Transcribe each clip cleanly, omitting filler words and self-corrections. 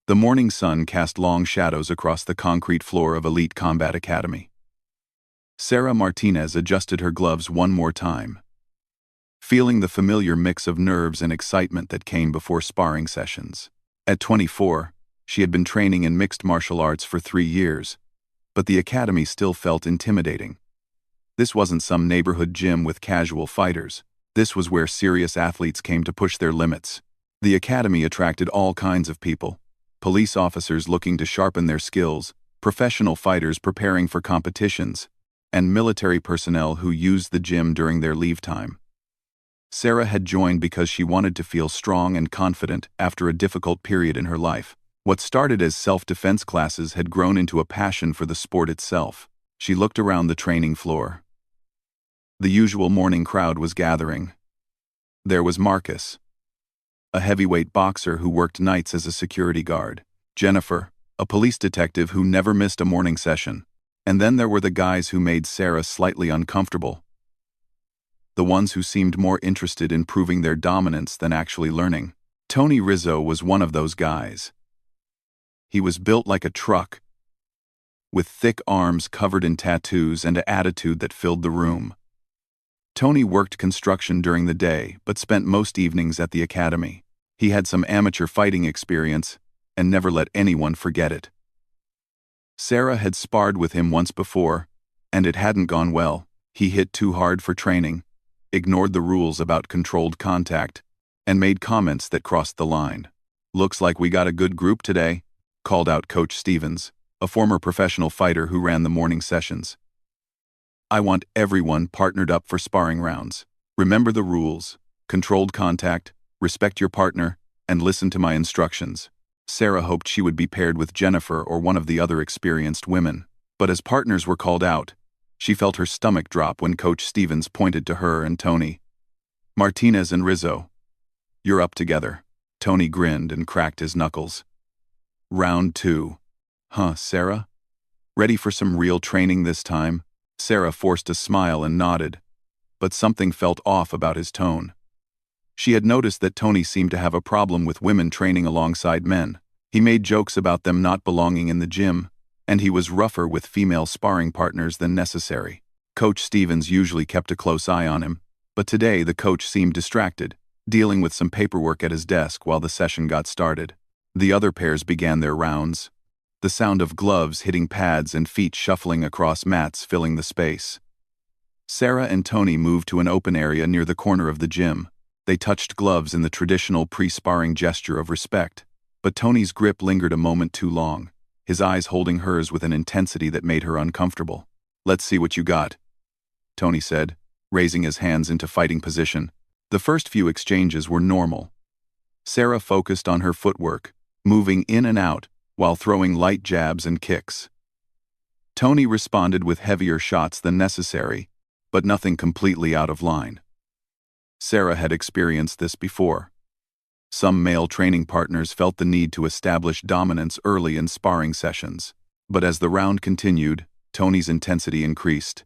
The morning sun cast long shadows across the concrete floor of Elite Combat Academy. Sarah Martinez adjusted her gloves one more time, feeling the familiar mix of nerves and excitement that came before sparring sessions. At 24, she had been training in mixed martial arts for 3 years, but the academy still felt intimidating. This wasn't some neighborhood gym with casual fighters. This was where serious athletes came to push their limits. The academy attracted all kinds of people: police officers looking to sharpen their skills, professional fighters preparing for competitions, and military personnel who used the gym during their leave time. Sarah had joined because she wanted to feel strong and confident after a difficult period in her life. What started as self-defense classes had grown into a passion for the sport itself. She looked around the training floor. The usual morning crowd was gathering. There was Marcus, a heavyweight boxer who worked nights as a security guard; Jennifer, a police detective who never missed a morning session; and then there were the guys who made Sarah slightly uncomfortable. The ones who seemed more interested in proving their dominance than actually learning. Tony Rizzo was one of those guys. He was built like a truck, with thick arms covered in tattoos and an attitude that filled the room. Tony worked construction during the day but spent most evenings at the academy. He had some amateur fighting experience and never let anyone forget it. Sarah had sparred with him once before, and it hadn't gone well. He hit too hard for training, ignored the rules about controlled contact, and made comments that crossed the line. "Looks like we got a good group today," called out Coach Stevens, a former professional fighter who ran the morning sessions. "I want everyone partnered up for sparring rounds. Remember the rules: controlled contact, respect your partner, and listen to my instructions." Sarah hoped she would be paired with Jennifer or one of the other experienced women, but as partners were called out, she felt her stomach drop when Coach Stevens pointed to her and Tony. "Martinez and Rizzo, you're up together." Tony grinned and cracked his knuckles. "Round 2. Huh, Sarah? Ready for some real training this time?" Sarah forced a smile and nodded, but something felt off about his tone. She had noticed that Tony seemed to have a problem with women training alongside men. He made jokes about them not belonging in the gym, and he was rougher with female sparring partners than necessary. Coach Stevens usually kept a close eye on him, but today the coach seemed distracted, dealing with some paperwork at his desk while the session got started. The other pairs began their rounds, the sound of gloves hitting pads and feet shuffling across mats filling the space. Sarah and Tony moved to an open area near the corner of the gym. They touched gloves in the traditional pre-sparring gesture of respect, but Tony's grip lingered a moment too long, his eyes holding hers with an intensity that made her uncomfortable. "Let's see what you got," Tony said, raising his hands into fighting position. The first few exchanges were normal. Sarah focused on her footwork, moving in and out while throwing light jabs and kicks. Tony responded with heavier shots than necessary, but nothing completely out of line. Sarah had experienced this before. Some male training partners felt the need to establish dominance early in sparring sessions, but as the round continued, Tony's intensity increased.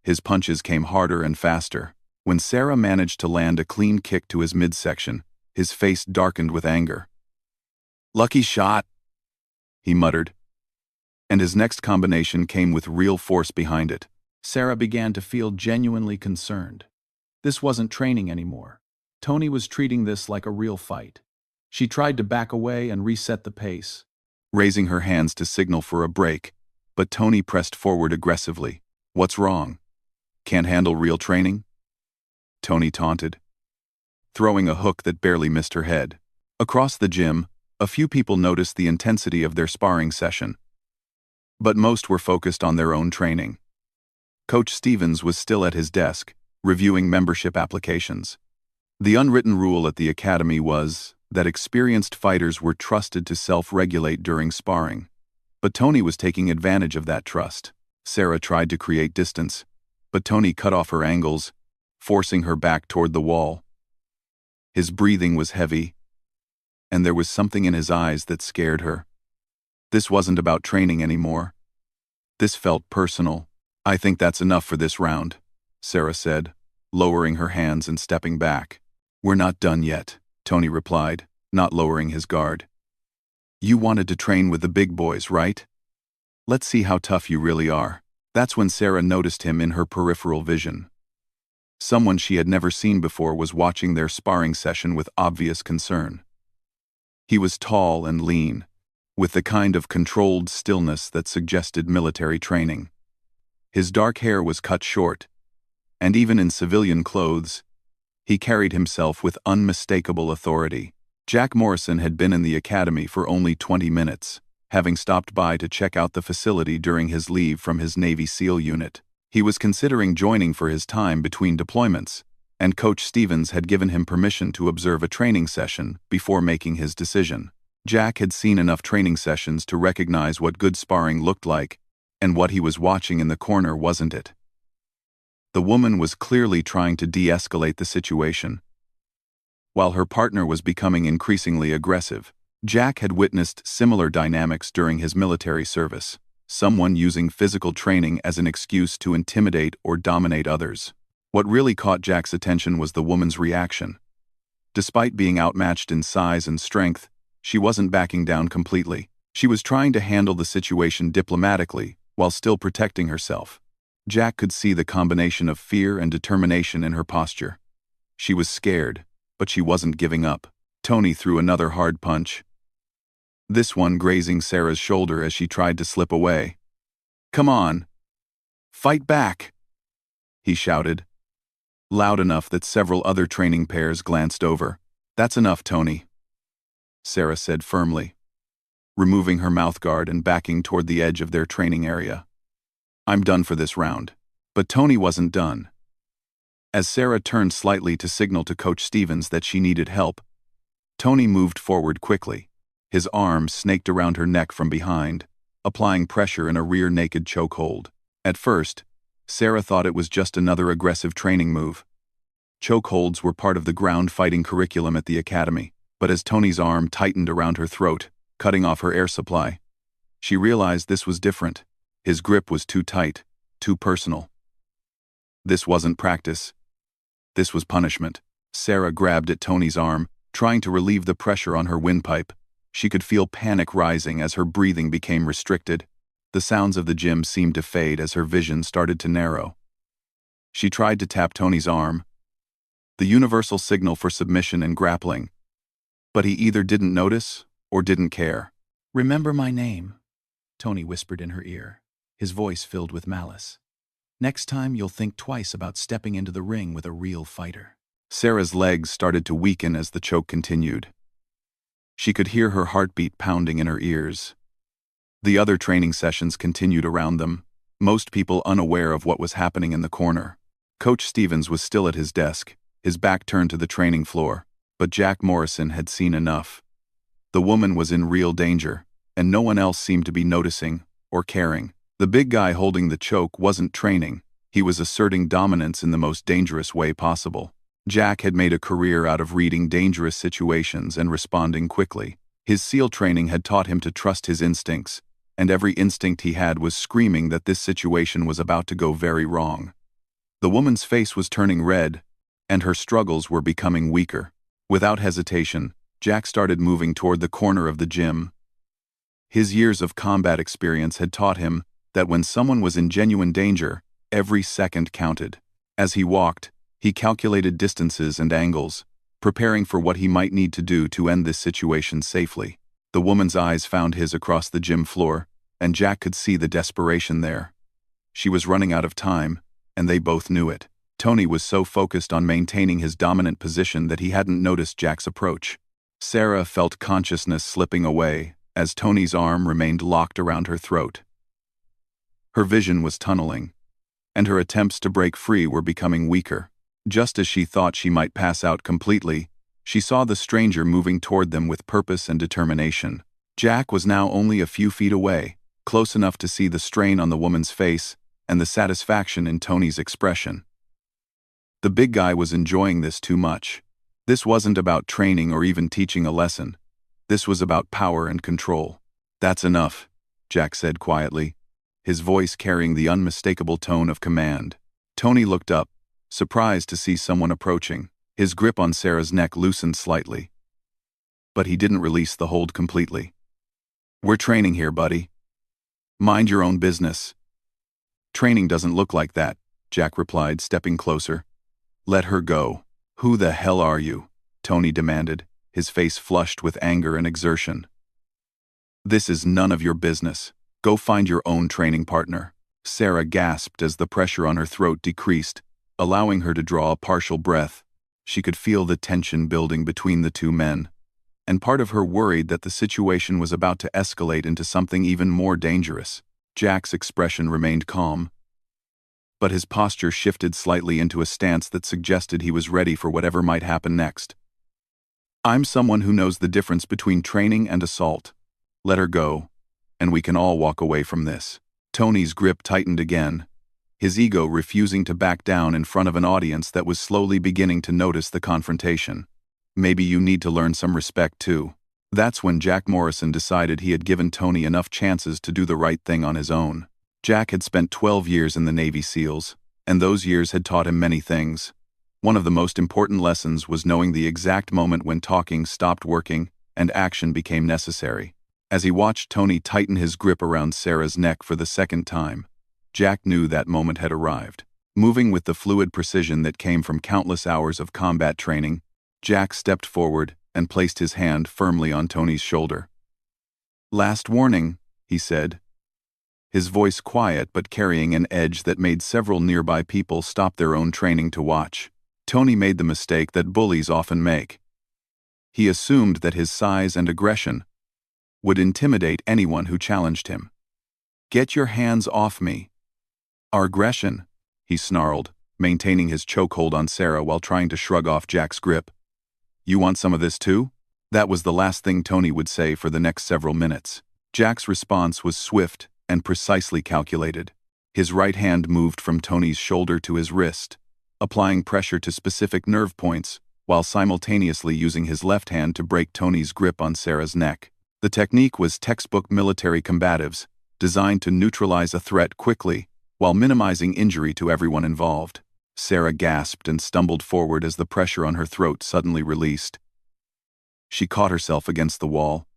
His punches came harder and faster. When Sarah managed to land a clean kick to his midsection, his face darkened with anger. "Lucky shot," he muttered. And his next combination came with real force behind it. Sarah began to feel genuinely concerned. This wasn't training anymore. Tony was treating this like a real fight. She tried to back away and reset the pace, raising her hands to signal for a break, but Tony pressed forward aggressively. "What's wrong? Can't handle real training?" Tony taunted, throwing a hook that barely missed her head. Across the gym, a few people noticed the intensity of their sparring session, but most were focused on their own training. Coach Stevens was still at his desk, reviewing membership applications. The unwritten rule at the academy was that experienced fighters were trusted to self-regulate during sparring, but Tony was taking advantage of that trust. Sarah tried to create distance, but Tony cut off her angles, forcing her back toward the wall. His breathing was heavy, and there was something in his eyes that scared her. This wasn't about training anymore. This felt personal. "I think that's enough for this round," Sarah said, lowering her hands and stepping back. "We're not done yet," Tony replied, not lowering his guard. You wanted to train with the big boys, right? Let's see how tough you really are. That's when Sarah noticed him in her peripheral vision. Someone she had never seen before was watching their sparring session with obvious concern. He was tall and lean, with the kind of controlled stillness that suggested military training. His dark hair was cut short, and even in civilian clothes, he carried himself with unmistakable authority. Jack Morrison had been in the academy for only 20 minutes, having stopped by to check out the facility during his leave from his Navy SEAL unit. He was considering joining for his time between deployments, and Coach Stevens had given him permission to observe a training session before making his decision. Jack had seen enough training sessions to recognize what good sparring looked like, and what he was watching in the corner wasn't it. The woman was clearly trying to de-escalate the situation, while her partner was becoming increasingly aggressive. Jack had witnessed similar dynamics during his military service, someone using physical training as an excuse to intimidate or dominate others. What really caught Jack's attention was the woman's reaction. Despite being outmatched in size and strength, she wasn't backing down completely. She was trying to handle the situation diplomatically while still protecting herself. Jack could see the combination of fear and determination in her posture. She was scared, but she wasn't giving up. Tony threw another hard punch, this one grazing Sarah's shoulder as she tried to slip away. "Come on! Fight back!" he shouted, loud enough that several other training pairs glanced over. "That's enough, Tony," Sarah said firmly, removing her mouthguard and backing toward the edge of their training area. "I'm done for this round." But Tony wasn't done. As Sarah turned slightly to signal to Coach Stevens that she needed help, Tony moved forward quickly. His arm snaked around her neck from behind, applying pressure in a rear-naked chokehold. At first, Sarah thought it was just another aggressive training move. Chokeholds were part of the ground fighting curriculum at the academy, but as Tony's arm tightened around her throat, cutting off her air supply, she realized this was different. His grip was too tight, too personal. This wasn't practice. This was punishment. Sarah grabbed at Tony's arm, trying to relieve the pressure on her windpipe. She could feel panic rising as her breathing became restricted. The sounds of the gym seemed to fade as her vision started to narrow. She tried to tap Tony's arm, the universal signal for submission and grappling, but he either didn't notice or didn't care. "Remember my name," Tony whispered in her ear, his voice filled with malice. "Next time you'll think twice about stepping into the ring with a real fighter." Sarah's legs started to weaken as the choke continued. She could hear her heartbeat pounding in her ears. The other training sessions continued around them, most people unaware of what was happening in the corner. Coach Stevens was still at his desk, his back turned to the training floor, but Jack Morrison had seen enough. The woman was in real danger, and no one else seemed to be noticing or caring. The big guy holding the choke wasn't training, he was asserting dominance in the most dangerous way possible. Jack had made a career out of reading dangerous situations and responding quickly. His SEAL training had taught him to trust his instincts, and every instinct he had was screaming that this situation was about to go very wrong. The woman's face was turning red, and her struggles were becoming weaker. Without hesitation, Jack started moving toward the corner of the gym. His years of combat experience had taught him that when someone was in genuine danger, every second counted. As he walked, he calculated distances and angles, preparing for what he might need to do to end this situation safely. The woman's eyes found his across the gym floor, and Jack could see the desperation there. She was running out of time, and they both knew it. Tony was so focused on maintaining his dominant position that he hadn't noticed Jack's approach. Sarah felt consciousness slipping away as Tony's arm remained locked around her throat. Her vision was tunneling, and her attempts to break free were becoming weaker. Just as she thought she might pass out completely, she saw the stranger moving toward them with purpose and determination. Jack was now only a few feet away, close enough to see the strain on the woman's face and the satisfaction in Tony's expression. The big guy was enjoying this too much. This wasn't about training or even teaching a lesson. This was about power and control. "That's enough," Jack said quietly, his voice carrying the unmistakable tone of command. Tony looked up, surprised to see someone approaching. His grip on Sarah's neck loosened slightly, but he didn't release the hold completely. We're training here, buddy. Mind your own business. Training doesn't look like that, Jack replied, stepping closer. Let her go. Who the hell are you? Tony demanded, his face flushed with anger and exertion. This is none of your business. Go find your own training partner. Sarah gasped as the pressure on her throat decreased, allowing her to draw a partial breath. She could feel the tension building between the two men, and part of her worried that the situation was about to escalate into something even more dangerous. Jack's expression remained calm, but his posture shifted slightly into a stance that suggested he was ready for whatever might happen next. I'm someone who knows the difference between training and assault. Let her go, and we can all walk away from this. Tony's grip tightened again, his ego refusing to back down in front of an audience that was slowly beginning to notice the confrontation. Maybe you need to learn some respect too. That's when Jack Morrison decided he had given Tony enough chances to do the right thing on his own. Jack had spent 12 years in the Navy SEALs, and those years had taught him many things. One of the most important lessons was knowing the exact moment when talking stopped working and action became necessary. As he watched Tony tighten his grip around Sarah's neck for the second time, Jack knew that moment had arrived. Moving with the fluid precision that came from countless hours of combat training, Jack stepped forward and placed his hand firmly on Tony's shoulder. Last warning, he said, his voice quiet but carrying an edge that made several nearby people stop their own training to watch. Tony made the mistake that bullies often make. He assumed that his size and aggression would intimidate anyone who challenged him. Get your hands off me. Our aggression, he snarled, maintaining his chokehold on Sarah while trying to shrug off Jack's grip. You want some of this too? That was the last thing Tony would say for the next several minutes. Jack's response was swift and precisely calculated. His right hand moved from Tony's shoulder to his wrist, applying pressure to specific nerve points, while simultaneously using his left hand to break Tony's grip on Sarah's neck. The technique was textbook military combatives, designed to neutralize a threat quickly, while minimizing injury to everyone involved. Sarah gasped and stumbled forward as the pressure on her throat suddenly released. She caught herself against the wall,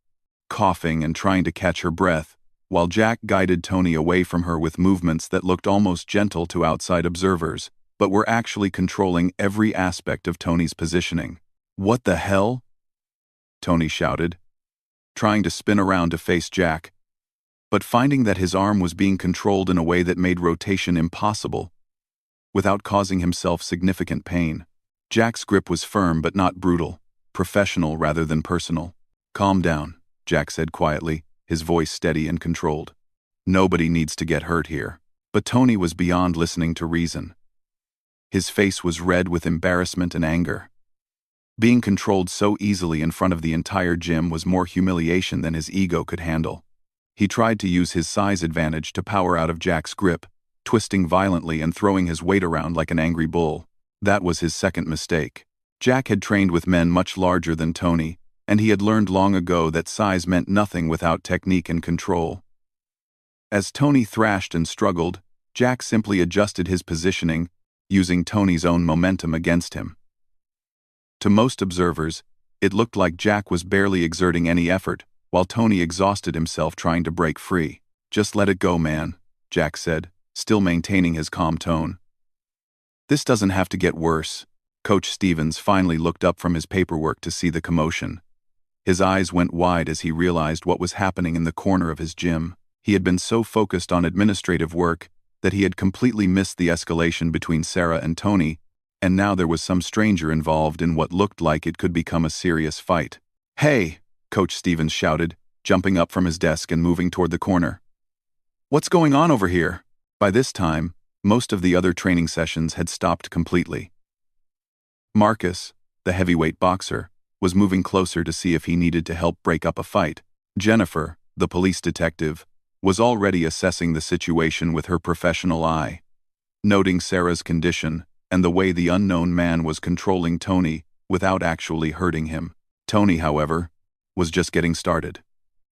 coughing and trying to catch her breath, while Jack guided Tony away from her with movements that looked almost gentle to outside observers, but were actually controlling every aspect of Tony's positioning. What the hell? Tony shouted, trying to spin around to face Jack, but finding that his arm was being controlled in a way that made rotation impossible, without causing himself significant pain. Jack's grip was firm but not brutal, professional rather than personal. Calm down, Jack said quietly, his voice steady and controlled. Nobody needs to get hurt here. But Tony was beyond listening to reason. His face was red with embarrassment and anger. Being controlled so easily in front of the entire gym was more humiliation than his ego could handle. He tried to use his size advantage to power out of Jack's grip, twisting violently and throwing his weight around like an angry bull. That was his second mistake. Jack had trained with men much larger than Tony, and he had learned long ago that size meant nothing without technique and control. As Tony thrashed and struggled, Jack simply adjusted his positioning, using Tony's own momentum against him. To most observers, it looked like Jack was barely exerting any effort, while Tony exhausted himself trying to break free. Just let it go, man, Jack said, still maintaining his calm tone. This doesn't have to get worse. Coach Stevens finally looked up from his paperwork to see the commotion. His eyes went wide as he realized what was happening in the corner of his gym. He had been so focused on administrative work that he had completely missed the escalation between Sarah and Tony, and now there was some stranger involved in what looked like it could become a serious fight. Hey, Coach Stevens shouted, jumping up from his desk and moving toward the corner. What's going on over here? By this time, most of the other training sessions had stopped completely. Marcus, the heavyweight boxer, was moving closer to see if he needed to help break up a fight. Jennifer, the police detective, was already assessing the situation with her professional eye. Noting Sarah's condition and the way the unknown man was controlling Tony without actually hurting him. Tony, however, was just getting started.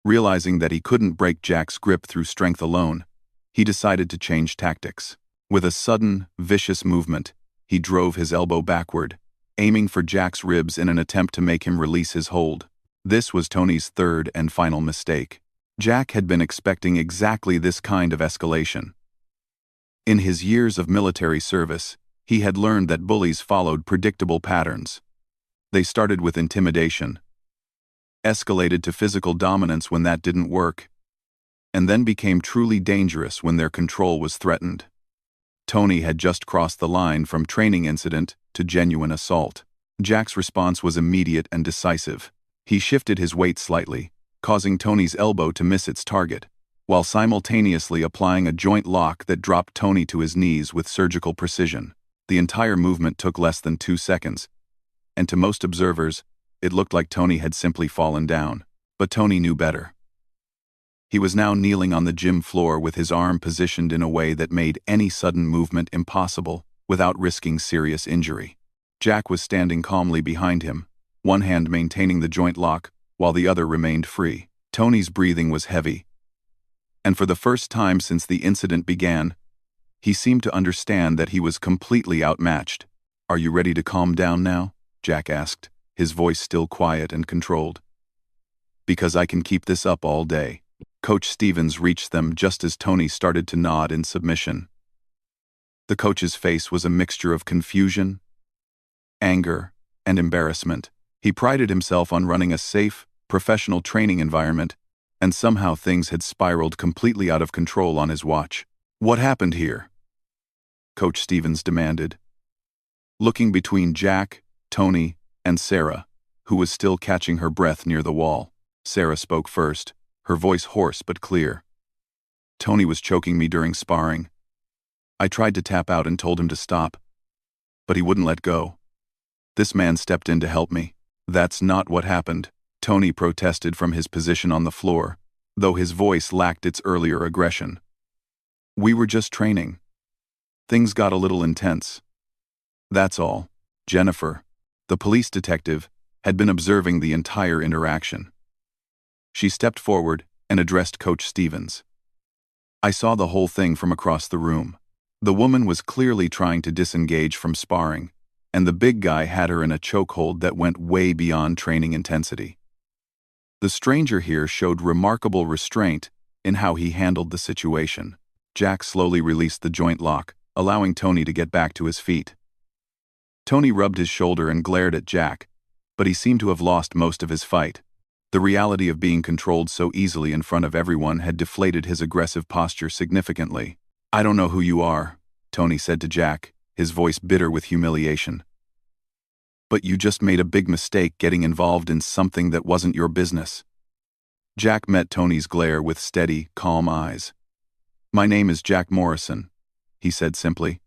Realizing that he couldn't break Jack's grip through strength alone, he decided to change tactics. With a sudden, vicious movement, he drove his elbow backward, aiming for Jack's ribs in an attempt to make him release his hold. This was Tony's third and final mistake. Jack had been expecting exactly this kind of escalation. In his years of military service, he had learned that bullies followed predictable patterns. They started with intimidation, escalated to physical dominance when that didn't work, and then became truly dangerous when their control was threatened. Tony had just crossed the line from training incident to genuine assault. Jack's response was immediate and decisive. He shifted his weight slightly, causing Tony's elbow to miss its target, while simultaneously applying a joint lock that dropped Tony to his knees with surgical precision. The entire movement took less than 2 seconds, and to most observers, it looked like Tony had simply fallen down. But Tony knew better. He was now kneeling on the gym floor with his arm positioned in a way that made any sudden movement impossible without risking serious injury. Jack was standing calmly behind him, one hand maintaining the joint lock while the other remained free. Tony's breathing was heavy, and for the first time since the incident began, he seemed to understand that he was completely outmatched. "Are you ready to calm down now?" Jack asked, his voice still quiet and controlled. "Because I can keep this up all day." Coach Stevens reached them just as Tony started to nod in submission. The coach's face was a mixture of confusion, anger, and embarrassment. He prided himself on running a safe, professional training environment, and somehow things had spiraled completely out of control on his watch. "What happened here?" Coach Stevens demanded. Looking between Jack, Tony, and Sarah, who was still catching her breath near the wall, Sarah spoke first, her voice hoarse but clear. "Tony was choking me during sparring. I tried to tap out and told him to stop, but he wouldn't let go. This man stepped in to help me." "That's not what happened," Tony protested from his position on the floor, though his voice lacked its earlier aggression. "We were just training. Things got a little intense. That's all." Jennifer, the police detective, had been observing the entire interaction. She stepped forward and addressed Coach Stevens. "I saw the whole thing from across the room. The woman was clearly trying to disengage from sparring, and the big guy had her in a chokehold that went way beyond training intensity. The stranger here showed remarkable restraint in how he handled the situation." Jack slowly released the joint lock, allowing Tony to get back to his feet. Tony rubbed his shoulder and glared at Jack, but he seemed to have lost most of his fight. The reality of being controlled so easily in front of everyone had deflated his aggressive posture significantly. "I don't know who you are," Tony said to Jack, his voice bitter with humiliation. "But you just made a big mistake getting involved in something that wasn't your business." Jack met Tony's glare with steady, calm eyes. "My name is Jack Morrison," he said simply,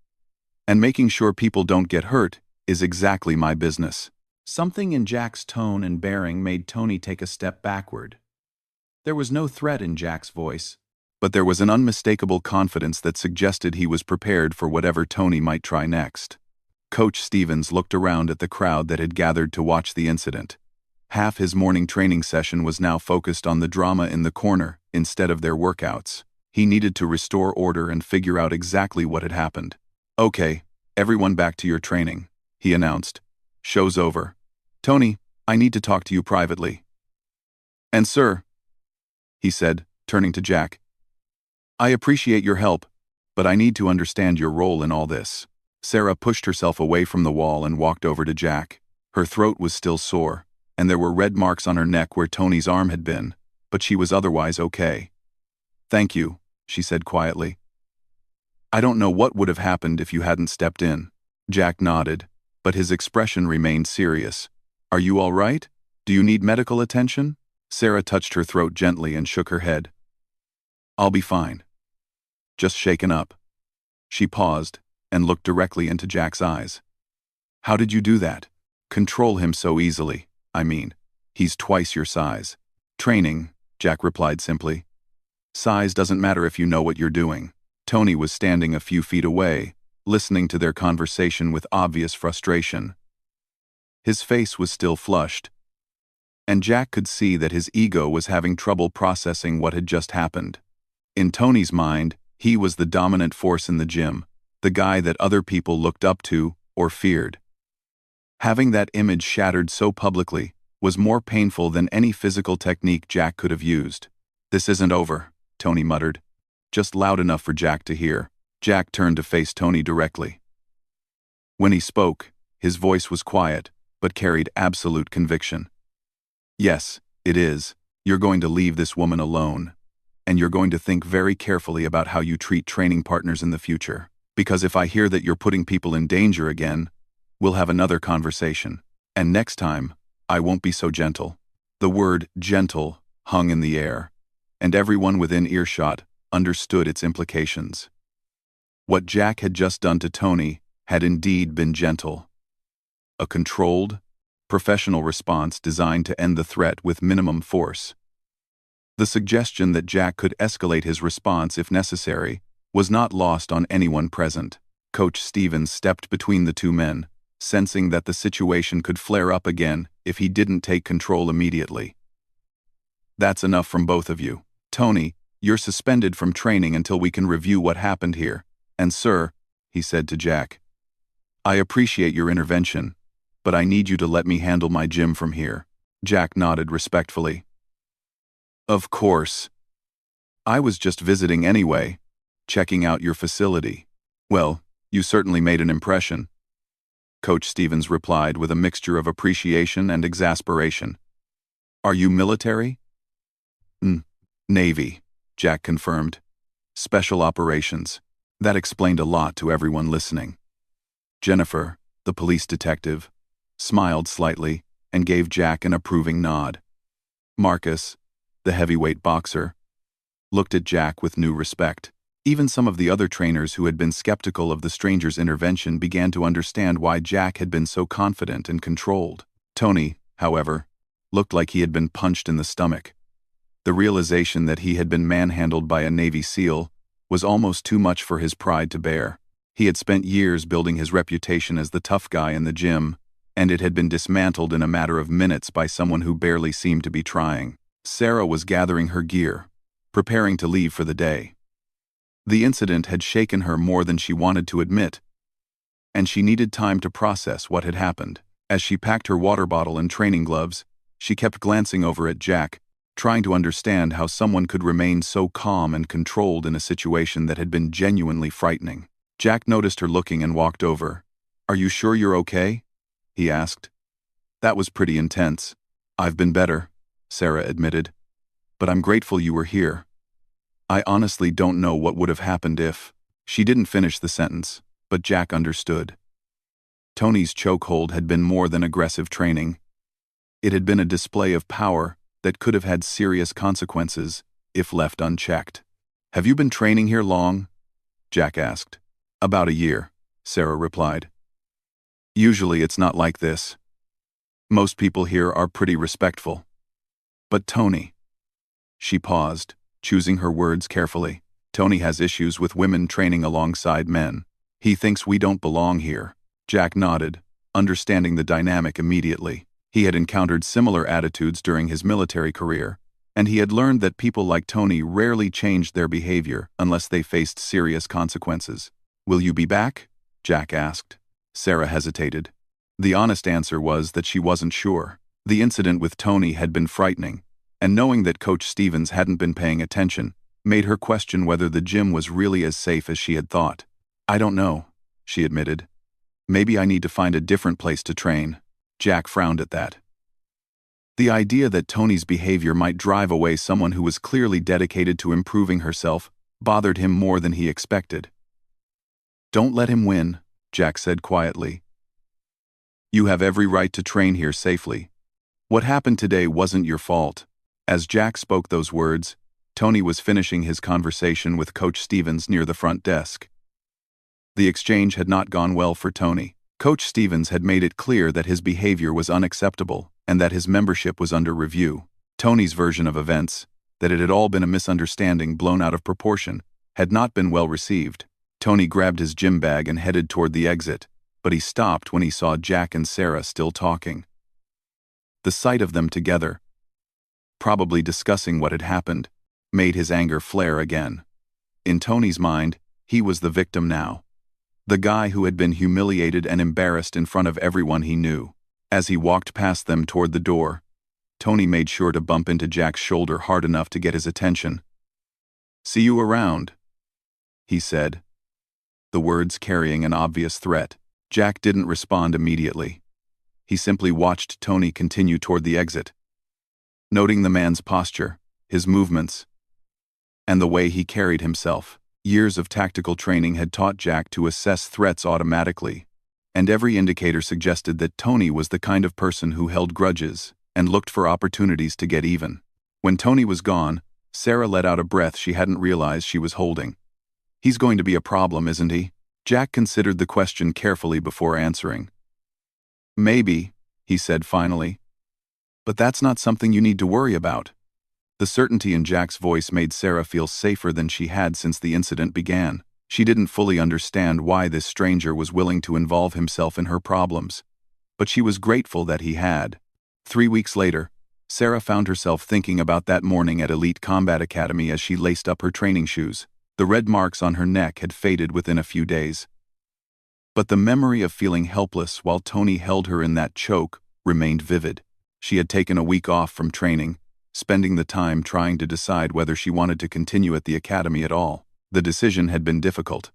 "and making sure people don't get hurt is exactly my business." Something in Jack's tone and bearing made Tony take a step backward. There was no threat in Jack's voice, but there was an unmistakable confidence that suggested he was prepared for whatever Tony might try next. Coach Stevens looked around at the crowd that had gathered to watch the incident. Half his morning training session was now focused on the drama in the corner instead of their workouts. He needed to restore order and figure out exactly what had happened. "Okay, everyone back to your training," he announced. "Show's over. Tony, I need to talk to you privately." "And sir," he said, turning to Jack, "I appreciate your help, but I need to understand your role in all this." Sarah pushed herself away from the wall and walked over to Jack. Her throat was still sore, and there were red marks on her neck where Tony's arm had been, but she was otherwise okay. "Thank you," she said quietly. "I don't know what would have happened if you hadn't stepped in." Jack nodded, but his expression remained serious. "Are you all right? Do you need medical attention?" Sarah touched her throat gently and shook her head. "I'll be fine. Just shaken up." She paused and looked directly into Jack's eyes. "How did you do that? Control him so easily, I mean. He's twice your size." "Training," Jack replied simply. "Size doesn't matter if you know what you're doing." Tony was standing a few feet away, listening to their conversation with obvious frustration. His face was still flushed, and Jack could see that his ego was having trouble processing what had just happened. In Tony's mind, he was the dominant force in the gym, the guy that other people looked up to or feared. Having that image shattered so publicly was more painful than any physical technique Jack could have used. "This isn't over," Tony muttered, just loud enough for Jack to hear. Jack turned to face Tony directly. When he spoke, his voice was quiet, but carried absolute conviction. "Yes, it is. You're going to leave this woman alone. And you're going to think very carefully about how you treat training partners in the future. Because if I hear that you're putting people in danger again, we'll have another conversation. And next time, I won't be so gentle." The word gentle hung in the air, and everyone within earshot understood its implications. What Jack had just done to Tony had indeed been gentle. A controlled, professional response designed to end the threat with minimum force. The suggestion that Jack could escalate his response if necessary was not lost on anyone present. Coach Stevens stepped between the two men, sensing that the situation could flare up again if he didn't take control immediately. "That's enough from both of you. Tony, you're suspended from training until we can review what happened here. And sir," he said to Jack, "I appreciate your intervention, but I need you to let me handle my gym from here." Jack nodded respectfully. "Of course. I was just visiting anyway, checking out your facility." "Well, you certainly made an impression," Coach Stevens replied with a mixture of appreciation and exasperation. "Are you military?" "Navy," Jack confirmed. "Special operations." That explained a lot to everyone listening. Jennifer, the police detective, smiled slightly and gave Jack an approving nod. Marcus, the heavyweight boxer, looked at Jack with new respect. Even some of the other trainers who had been skeptical of the stranger's intervention began to understand why Jack had been so confident and controlled. Tony, however, looked like he had been punched in the stomach. The realization that he had been manhandled by a Navy SEAL was almost too much for his pride to bear. He had spent years building his reputation as the tough guy in the gym, and it had been dismantled in a matter of minutes by someone who barely seemed to be trying. Sarah was gathering her gear, preparing to leave for the day. The incident had shaken her more than she wanted to admit, and she needed time to process what had happened. As she packed her water bottle and training gloves, she kept glancing over at Jack, trying to understand how someone could remain so calm and controlled in a situation that had been genuinely frightening. Jack noticed her looking and walked over. "Are you sure you're okay?" he asked. "That was pretty intense." "I've been better," Sarah admitted. "But I'm grateful you were here. I honestly don't know what would have happened if—" She didn't finish the sentence, but Jack understood. Tony's chokehold had been more than aggressive training. It had been a display of power that could have had serious consequences if left unchecked. "Have you been training here long?" Jack asked. "About a year," Sarah replied. "Usually it's not like this. Most people here are pretty respectful. But Tony—" She paused, choosing her words carefully. "Tony has issues with women training alongside men. He thinks we don't belong here." Jack nodded, understanding the dynamic immediately. He had encountered similar attitudes during his military career, and he had learned that people like Tony rarely changed their behavior unless they faced serious consequences. "Will you be back?" Jack asked. Sarah hesitated. The honest answer was that she wasn't sure. The incident with Tony had been frightening, and knowing that Coach Stevens hadn't been paying attention made her question whether the gym was really as safe as she had thought. "I don't know," she admitted. "Maybe I need to find a different place to train." Jack frowned at that. The idea that Tony's behavior might drive away someone who was clearly dedicated to improving herself bothered him more than he expected. "Don't let him win," Jack said quietly. "You have every right to train here safely. What happened today wasn't your fault." As Jack spoke those words, Tony was finishing his conversation with Coach Stevens near the front desk. The exchange had not gone well for Tony. Coach Stevens had made it clear that his behavior was unacceptable and that his membership was under review. Tony's version of events, that it had all been a misunderstanding blown out of proportion, had not been well received. Tony grabbed his gym bag and headed toward the exit, but he stopped when he saw Jack and Sarah still talking. The sight of them together, probably discussing what had happened, made his anger flare again. In Tony's mind, he was the victim now. The guy who had been humiliated and embarrassed in front of everyone he knew. As he walked past them toward the door, Tony made sure to bump into Jack's shoulder hard enough to get his attention. "See you around," he said, the words carrying an obvious threat. Jack didn't respond immediately. He simply watched Tony continue toward the exit, noting the man's posture, his movements, and the way he carried himself. Years of tactical training had taught Jack to assess threats automatically, and every indicator suggested that Tony was the kind of person who held grudges and looked for opportunities to get even. When Tony was gone, Sarah let out a breath she hadn't realized she was holding. "He's going to be a problem, isn't he?" Jack considered the question carefully before answering. "Maybe," he said finally. "But that's not something you need to worry about." The certainty in Jack's voice made Sarah feel safer than she had since the incident began. She didn't fully understand why this stranger was willing to involve himself in her problems, but she was grateful that he had. 3 weeks later, Sarah found herself thinking about that morning at Elite Combat Academy as she laced up her training shoes. The red marks on her neck had faded within a few days, but the memory of feeling helpless while Tony held her in that choke remained vivid. She had taken a week off from training, spending the time trying to decide whether she wanted to continue at the academy at all. The decision had been difficult.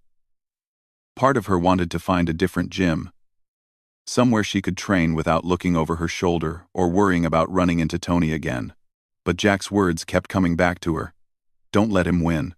Part of her wanted to find a different gym, somewhere she could train without looking over her shoulder or worrying about running into Tony again. But Jack's words kept coming back to her. Don't let him win.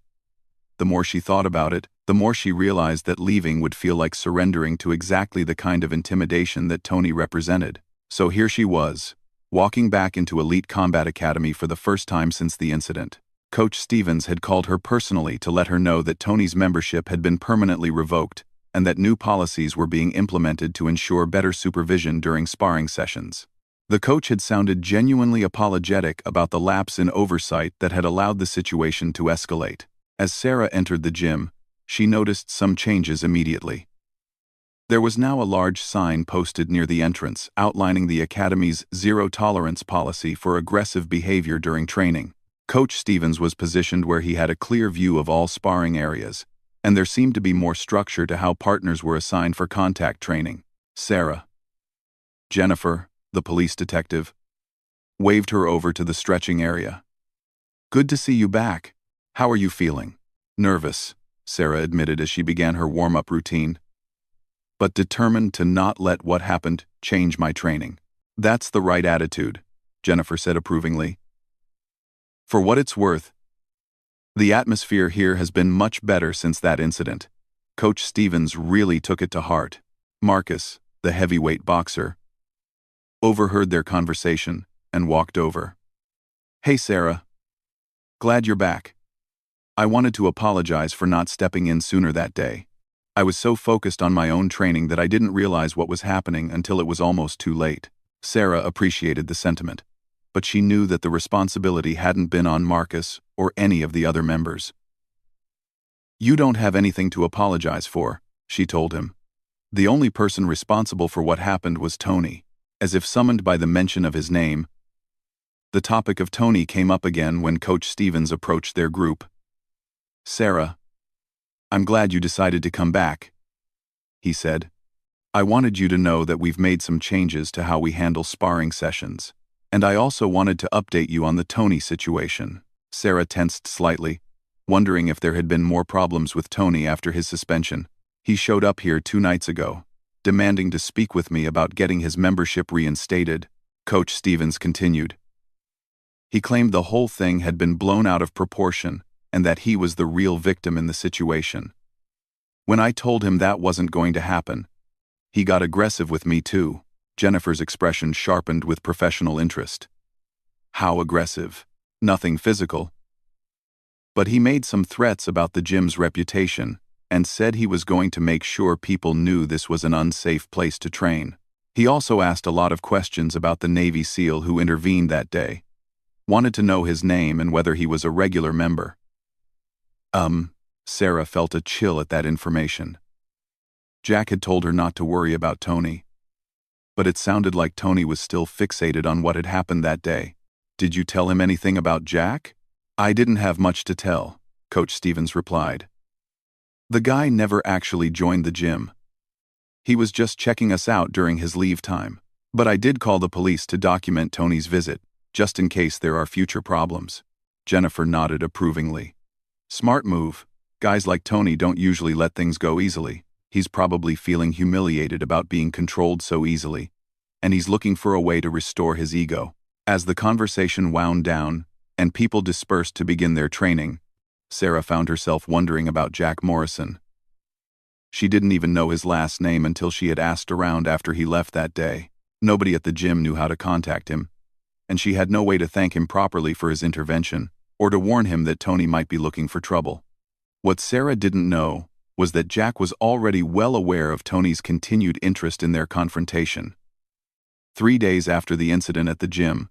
The more she thought about it, the more she realized that leaving would feel like surrendering to exactly the kind of intimidation that Tony represented. So here she was, walking back into Elite Combat Academy for the first time since the incident. Coach Stevens had called her personally to let her know that Tony's membership had been permanently revoked and that new policies were being implemented to ensure better supervision during sparring sessions. The coach had sounded genuinely apologetic about the lapse in oversight that had allowed the situation to escalate. As Sarah entered the gym, she noticed some changes immediately. There was now a large sign posted near the entrance outlining the academy's zero-tolerance policy for aggressive behavior during training. Coach Stevens was positioned where he had a clear view of all sparring areas, and there seemed to be more structure to how partners were assigned for contact training. Sarah, Jennifer, the police detective, waved her over to the stretching area. "Good to see you back. How are you feeling?" "Nervous," Sarah admitted as she began her warm-up routine, "but determined to not let what happened change my training." "That's the right attitude," Jennifer said approvingly. "For what it's worth, the atmosphere here has been much better since that incident." Coach Stevens really took it to heart. Marcus, the heavyweight boxer, overheard their conversation and walked over. "Hey Sarah, glad you're back. I wanted to apologize for not stepping in sooner that day. I was so focused on my own training that I didn't realize what was happening until it was almost too late." Sarah appreciated the sentiment, but she knew that the responsibility hadn't been on Marcus or any of the other members. "You don't have anything to apologize for," she told him. "The only person responsible for what happened was Tony." As if summoned by the mention of his name, the topic of Tony came up again when Coach Stevens approached their group. "Sarah, I'm glad you decided to come back," he said. "I wanted you to know that we've made some changes to how we handle sparring sessions, and I also wanted to update you on the Tony situation." Sarah tensed slightly, wondering if there had been more problems with Tony after his suspension. "He showed up here 2 nights ago, demanding to speak with me about getting his membership reinstated," Coach Stevens continued. "He claimed the whole thing had been blown out of proportion and that he was the real victim in the situation. When I told him that wasn't going to happen, he got aggressive with me too." Jennifer's expression sharpened with professional interest. "How aggressive?" "Nothing physical. But he made some threats about the gym's reputation and said he was going to make sure people knew this was an unsafe place to train. He also asked a lot of questions about the Navy SEAL who intervened that day. Wanted to know his name and whether he was a regular member." Sarah felt a chill at that information. Jack had told her not to worry about Tony, but it sounded like Tony was still fixated on what had happened that day. "Did you tell him anything about Jack?" "I didn't have much to tell," Coach Stevens replied. "The guy never actually joined the gym. He was just checking us out during his leave time. But I did call the police to document Tony's visit. just in case there are future problems. Jennifer nodded approvingly. Smart move. Guys like Tony don't usually let things go easily. He's probably feeling humiliated about being controlled so easily, and he's looking for a way to restore his ego. As the conversation wound down, and people dispersed to begin their training, Sarah found herself wondering about Jack Morrison. She didn't even know his last name until she had asked around after he left that day. Nobody at the gym knew how to contact him, and she had no way to thank him properly for his intervention, or to warn him that Tony might be looking for trouble. What Sarah didn't know was that Jack was already well aware of Tony's continued interest in their confrontation. 3 days after the incident at the gym,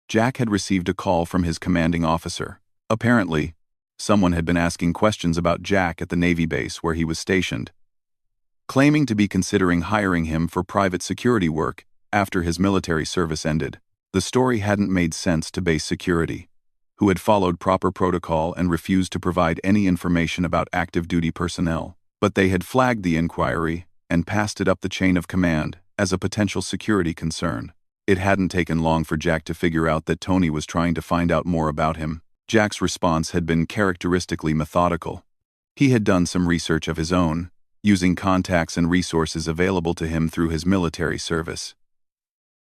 Jack had received a call from his commanding officer. Apparently, someone had been asking questions about Jack at the Navy base where he was stationed, claiming to be considering hiring him for private security work after his military service ended. The story hadn't made sense to base security, who had followed proper protocol and refused to provide any information about active duty personnel, but they had flagged the inquiry and passed it up the chain of command as a potential security concern. It hadn't taken long for Jack to figure out that Tony was trying to find out more about him. Jack's response had been characteristically methodical. He had done some research of his own, using contacts and resources available to him through his military service.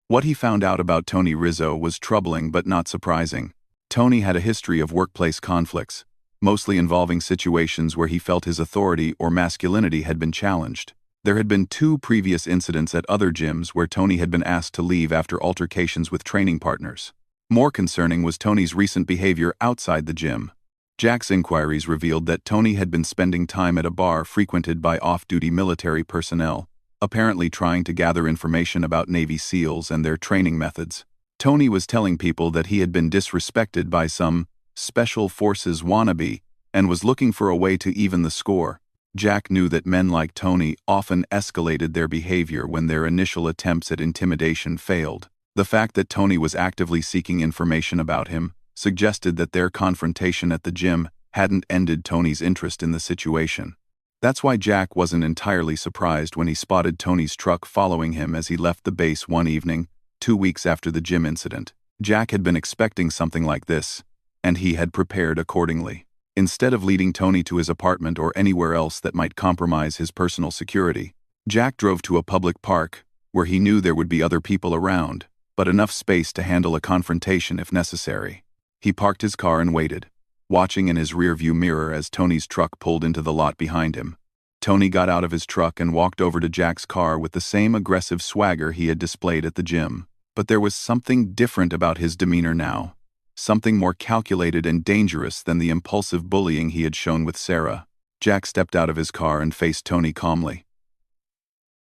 What he found out about Tony Rizzo was troubling but not surprising. Tony had a history of workplace conflicts, mostly involving situations where he felt his authority or masculinity had been challenged. There had been 2 previous incidents at other gyms where Tony had been asked to leave after altercations with training partners. More concerning was Tony's recent behavior outside the gym. Jack's inquiries revealed that Tony had been spending time at a bar frequented by off-duty military personnel, apparently trying to gather information about Navy SEALs and their training methods. Tony was telling people that he had been disrespected by some Special Forces wannabe and was looking for a way to even the score. Jack knew that men like Tony often escalated their behavior when their initial attempts at intimidation failed. The fact that Tony was actively seeking information about him suggested that their confrontation at the gym hadn't ended Tony's interest in the situation. That's why Jack wasn't entirely surprised when he spotted Tony's truck following him as he left the base one evening, 2 weeks after the gym incident. Jack had been expecting something like this, and he had prepared accordingly. Instead of leading Tony to his apartment or anywhere else that might compromise his personal security, Jack drove to a public park where he knew there would be other people around, but enough space to handle a confrontation if necessary. He parked his car and waited, watching in his rearview mirror as Tony's truck pulled into the lot behind him. Tony got out of his truck and walked over to Jack's car with the same aggressive swagger he had displayed at the gym. But there was something different about his demeanor now. Something more calculated and dangerous than the impulsive bullying he had shown with Sarah. Jack stepped out of his car and faced Tony calmly.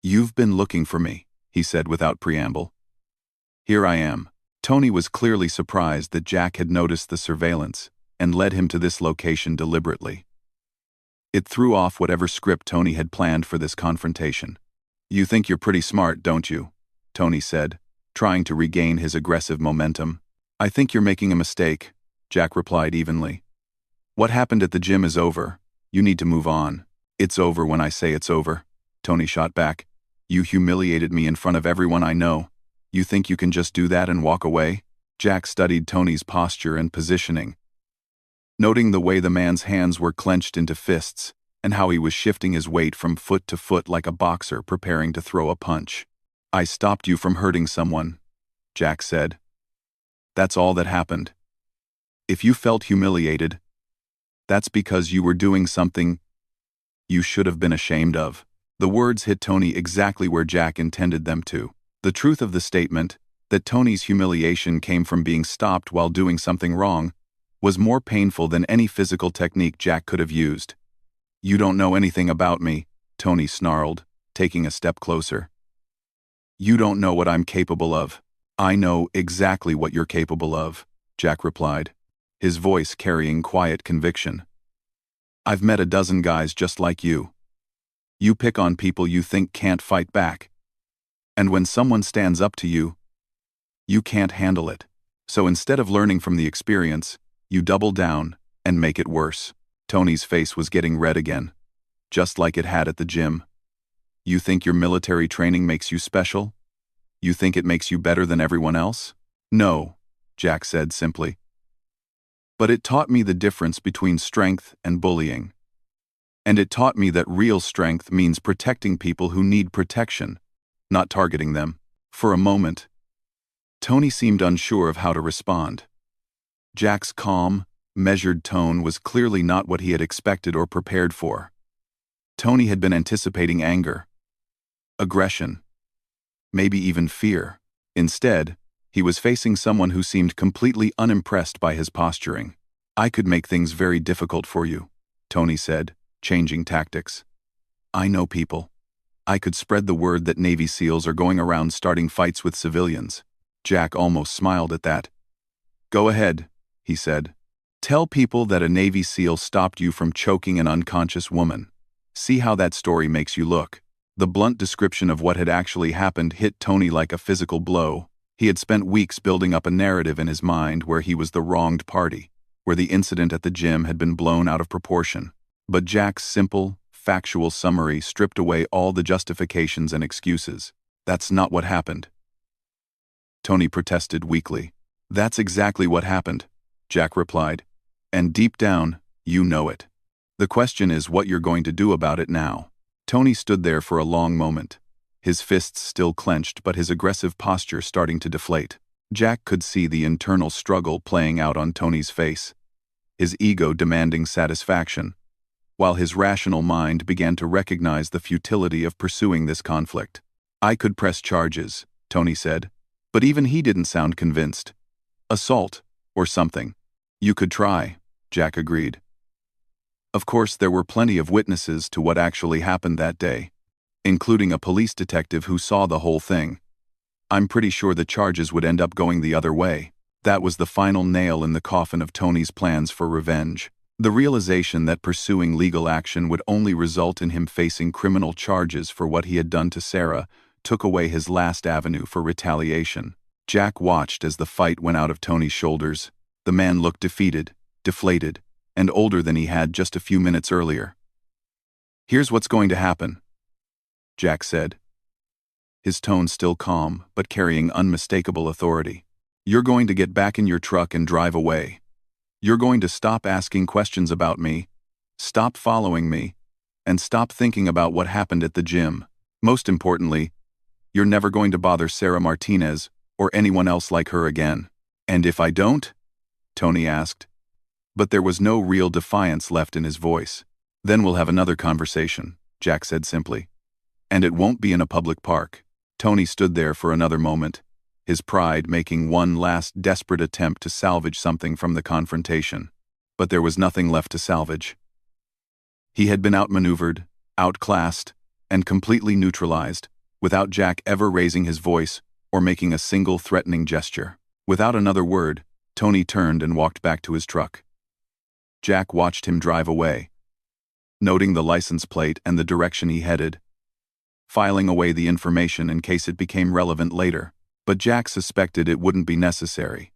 "You've been looking for me," he said without preamble. "Here I am." Tony was clearly surprised that Jack had noticed the surveillance and led him to this location deliberately. It threw off whatever script Tony had planned for this confrontation. "You think you're pretty smart, don't you?" Tony said, trying to regain his aggressive momentum. "I think you're making a mistake," Jack replied evenly. "What happened at the gym is over. You need to move on." "It's over when I say it's over," Tony shot back. "You humiliated me in front of everyone I know. You think you can just do that and walk away?" Jack studied Tony's posture and positioning, noting the way the man's hands were clenched into fists and how he was shifting his weight from foot to foot like a boxer preparing to throw a punch. "I stopped you from hurting someone," Jack said. "That's all that happened. If you felt humiliated, that's because you were doing something you should have been ashamed of." The words hit Tony exactly where Jack intended them to. The truth of the statement, that Tony's humiliation came from being stopped while doing something wrong, was more painful than any physical technique Jack could have used. "You don't know anything about me," Tony snarled, taking a step closer. "You don't know what I'm capable of." "I know exactly what you're capable of," Jack replied, his voice carrying quiet conviction. "I've met a dozen guys just like you. You pick on people you think can't fight back. And when someone stands up to you, you can't handle it. So instead of learning from the experience, you double down and make it worse." Tony's face was getting red again, just like it had at the gym. "You think your military training makes you special? You think it makes you better than everyone else? No, Jack said simply. But it taught me the difference between strength and bullying. And it taught me that real strength means protecting people who need protection, not targeting them. For a moment, Tony seemed unsure of how to respond. Jack's calm, measured tone was clearly not what he had expected or prepared for. Tony had been anticipating anger, aggression, maybe even fear. Instead, he was facing someone who seemed completely unimpressed by his posturing. "I could make things very difficult for you," Tony said, changing tactics. "I know people. I could spread the word that Navy SEALs are going around starting fights with civilians." Jack almost smiled at that. "Go ahead," he said. "Tell people that a Navy SEAL stopped you from choking an unconscious woman. See how that story makes you look." The blunt description of what had actually happened hit Tony like a physical blow. He had spent weeks building up a narrative in his mind where he was the wronged party, where the incident at the gym had been blown out of proportion. But Jack's simple, factual summary stripped away all the justifications and excuses. "That's not what happened," Tony protested weakly. "That's exactly what happened," Jack replied. "And deep down, you know it. The question is what you're going to do about it now." Tony stood there for a long moment, his fists still clenched but his aggressive posture starting to deflate. Jack could see the internal struggle playing out on Tony's face, his ego demanding satisfaction, while his rational mind began to recognize the futility of pursuing this conflict. "I could press charges," Tony said, but even he didn't sound convinced. "Assault, or something." "You could try," Jack agreed. Of course, there were plenty of witnesses to what actually happened that day, including a police detective who saw the whole thing. I'm pretty sure the charges would end up going the other way. That was the final nail in the coffin of Tony's plans for revenge. The realization that pursuing legal action would only result in him facing criminal charges for what he had done to Sarah took away his last avenue for retaliation. Jack watched as the fight went out of Tony's shoulders. The man looked defeated, deflated, and older than he had just a few minutes earlier. "Here's what's going to happen," Jack said, his tone still calm but carrying unmistakable authority. "You're going to get back in your truck and drive away. You're going to stop asking questions about me, stop following me, and stop thinking about what happened at the gym. Most importantly, you're never going to bother Sarah Martinez or anyone else like her again." "And if I don't?" Tony asked. But there was no real defiance left in his voice. "Then we'll have another conversation," Jack said simply. "And it won't be in a public park." Tony stood there for another moment, his pride making one last desperate attempt to salvage something from the confrontation. But there was nothing left to salvage. He had been outmaneuvered, outclassed, and completely neutralized, without Jack ever raising his voice or making a single threatening gesture. Without another word, Tony turned and walked back to his truck. Jack watched him drive away, noting the license plate and the direction he headed, filing away the information in case it became relevant later. But Jack suspected it wouldn't be necessary.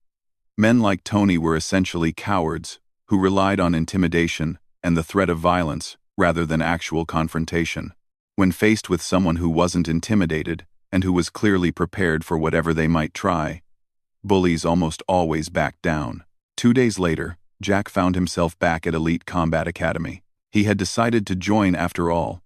Men like Tony were essentially cowards who relied on intimidation and the threat of violence rather than actual confrontation. When faced with someone who wasn't intimidated and who was clearly prepared for whatever they might try, bullies almost always backed down. 2 days later, Jack found himself back at Elite Combat Academy. He had decided to join after all,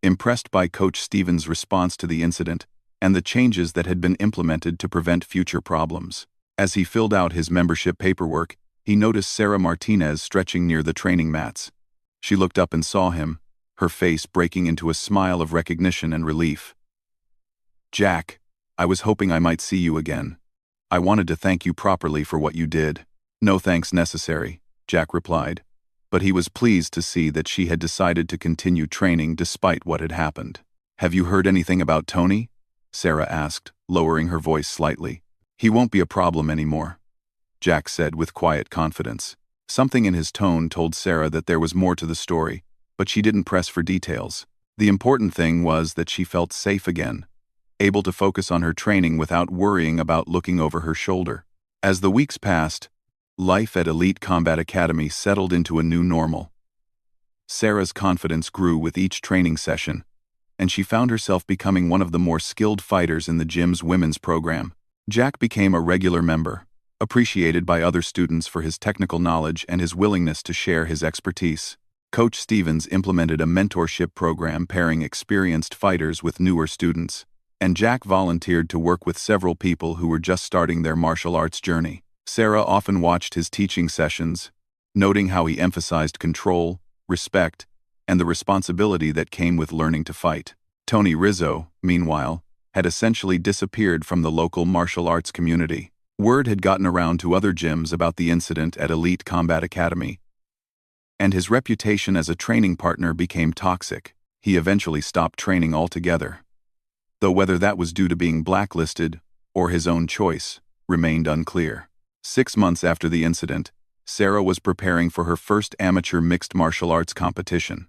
impressed by Coach Stevens' response to the incident and the changes that had been implemented to prevent future problems. As he filled out his membership paperwork, he noticed Sarah Martinez stretching near the training mats. She looked up and saw him, her face breaking into a smile of recognition and relief. "Jack, I was hoping I might see you again. I wanted to thank you properly for what you did." "No thanks necessary," Jack replied, but he was pleased to see that she had decided to continue training despite what had happened. "Have you heard anything about Tony?" Sarah asked, lowering her voice slightly. "He won't be a problem anymore," Jack said with quiet confidence. Something in his tone told Sarah that there was more to the story, but she didn't press for details. The important thing was that she felt safe again, able to focus on her training without worrying about looking over her shoulder. As the weeks passed, life at Elite Combat Academy settled into a new normal. Sarah's confidence grew with each training session, and she found herself becoming one of the more skilled fighters in the gym's women's program. Jack became a regular member, appreciated by other students for his technical knowledge and his willingness to share his expertise. Coach Stevens implemented a mentorship program pairing experienced fighters with newer students, and Jack volunteered to work with several people who were just starting their martial arts journey. Sarah often watched his teaching sessions, noting how he emphasized control, respect, and the responsibility that came with learning to fight. Tony Rizzo, meanwhile, had essentially disappeared from the local martial arts community. Word had gotten around to other gyms about the incident at Elite Combat Academy, and his reputation as a training partner became toxic. He eventually stopped training altogether, though whether that was due to being blacklisted or his own choice remained unclear. 6 months after the incident, Sarah was preparing for her first amateur mixed martial arts competition.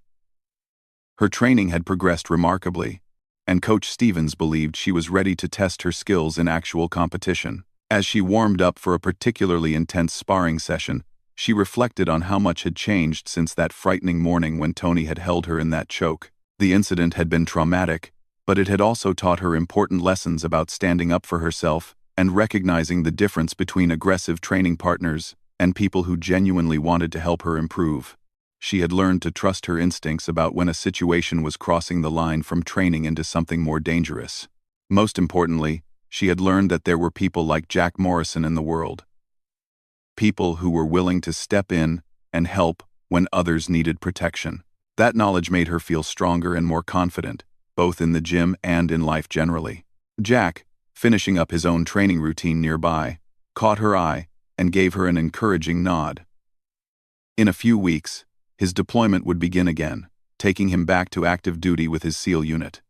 Her training had progressed remarkably, and Coach Stevens believed she was ready to test her skills in actual competition. As she warmed up for a particularly intense sparring session, she reflected on how much had changed since that frightening morning when Tony had held her in that choke. The incident had been traumatic, but it had also taught her important lessons about standing up for herself and recognizing the difference between aggressive training partners and people who genuinely wanted to help her improve. She had learned to trust her instincts about when a situation was crossing the line from training into something more dangerous. Most importantly, she had learned that there were people like Jack Morrison in the world. People who were willing to step in and help when others needed protection. That knowledge made her feel stronger and more confident, both in the gym and in life generally. Jack, finishing up his own training routine nearby, caught her eye and gave her an encouraging nod. In a few weeks, his deployment would begin again, taking him back to active duty with his SEAL unit.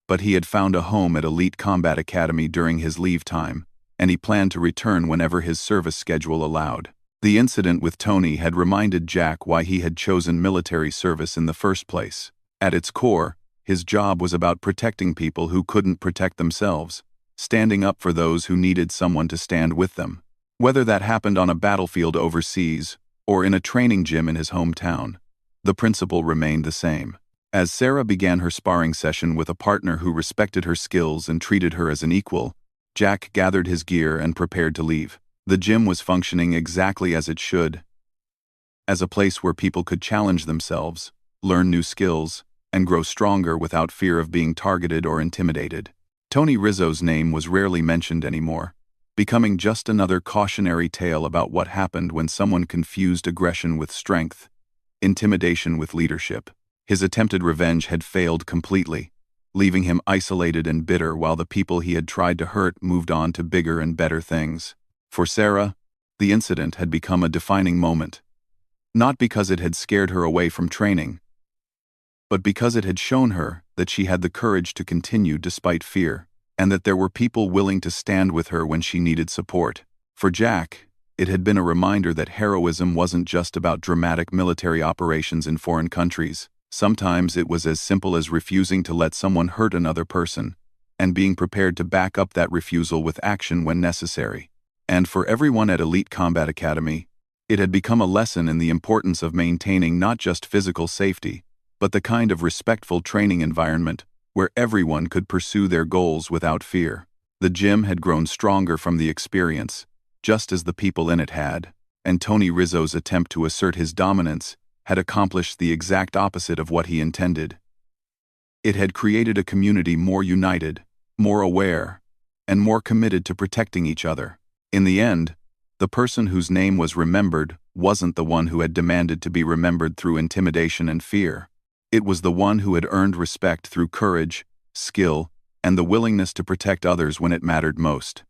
But he had found a home at Elite Combat Academy during his leave time, and he planned to return whenever his service schedule allowed. The incident with Tony had reminded Jack why he had chosen military service in the first place. At its core, his job was about protecting people who couldn't protect themselves, standing up for those who needed someone to stand with them. Whether that happened on a battlefield overseas or in a training gym in his hometown, the principle remained the same. As Sarah began her sparring session with a partner who respected her skills and treated her as an equal, Jack gathered his gear and prepared to leave. The gym was functioning exactly as it should, as a place where people could challenge themselves, learn new skills, and grow stronger without fear of being targeted or intimidated. Tony Rizzo's name was rarely mentioned anymore, becoming just another cautionary tale about what happened when someone confused aggression with strength, intimidation with leadership. His attempted revenge had failed completely, leaving him isolated and bitter while the people he had tried to hurt moved on to bigger and better things. For Sarah, the incident had become a defining moment, not because it had scared her away from training, but because it had shown her that she had the courage to continue despite fear, and that there were people willing to stand with her when she needed support. For Jack, it had been a reminder that heroism wasn't just about dramatic military operations in foreign countries. Sometimes it was as simple as refusing to let someone hurt another person, and being prepared to back up that refusal with action when necessary. And for everyone at Elite Combat Academy, it had become a lesson in the importance of maintaining not just physical safety, but the kind of respectful training environment where everyone could pursue their goals without fear. The gym had grown stronger from the experience, just as the people in it had, and Tony Rizzo's attempt to assert his dominance had accomplished the exact opposite of what he intended. It had created a community more united, more aware, and more committed to protecting each other. In the end, the person whose name was remembered wasn't the one who had demanded to be remembered through intimidation and fear. It was the one who had earned respect through courage, skill, and the willingness to protect others when it mattered most.